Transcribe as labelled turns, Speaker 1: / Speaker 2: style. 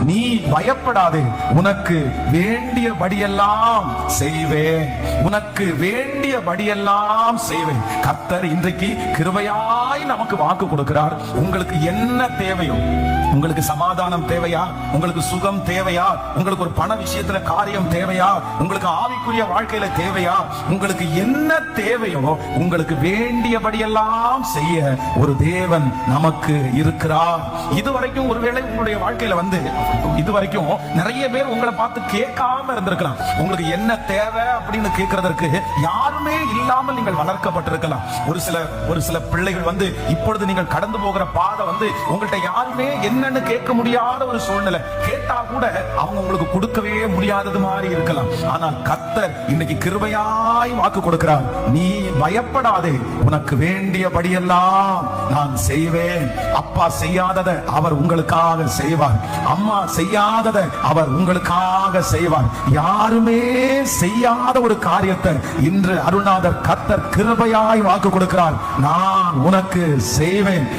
Speaker 1: நீ பயப்படாதே, உனக்கு வேண்டியபடியெல்லாம் செய்வேன், உனக்கு வேண்டியபடியெல்லாம் செய்வேன். கர்த்தர் இன்றைக்கு கிருபையாய் நமக்கு வாக்கு கொடுக்கிறார். உங்களுக்கு என்ன தேவையோ, உங்களுக்கு சமாதானம் தேவையா, உங்களுக்கு சுகம் தேவையா, உங்களுக்கு ஒரு பண விஷயத்துல காரியம் தேவையா, உங்களுக்கு ஆவிக்குரிய வாழ்க்கையில தேவையா, உங்களுக்கு என்ன தேவையோ உங்களுக்கு வேண்டியபடியெல்லாம் செய்ய ஒரு தேவன் நமக்கு இருக்கிறார். இதுவரைக்கும் ஒருவேளை உங்களுடைய வாழ்க்கையில இதுவரைக்கும் நிறைய பேர் உங்களை பார்த்து கேட்காம இருந்திருக்கலாம். உங்களுக்கு என்ன தேவை அப்படின்னு கேட்கறதற்கு யாருமே இல்லாமல் நீங்கள் வளர்க்கப்பட்டிருக்கலாம். ஒரு சில பிள்ளைகள் இப்பொழுது நீங்கள் கடந்து போகிற பாதை உங்கள்கிட்ட யாருமே என்னன்னு கேட்க முடியாத ஒரு சூழ்நிலை. கேட்டா கூட அவங்க உங்களுக்கு கொடுக்கவே முடியாதது மாதிரி இருக்கலாம். ஆனால் கர்த்தர் இன்னைக்கு கிருபையாய் வாக்கு கொடுக்கிறார். நீ பயப்படாதே, உனக்கு வேண்டியபடியெல்லாம் நான் செய்வேன். அப்பா செய்யாததை அவர் உங்களுக்காக செய்வார். அம்மா செய்யாததை அவர் உங்களுக்காக செய்வார். யாருமே செய்யாத ஒரு காரியத்தை இன்று அருள்நாதர் கர்த்தர் கிருபையாய் வாக்கு கொடுக்கிறார். நான் உனக்கு செய்வேன்.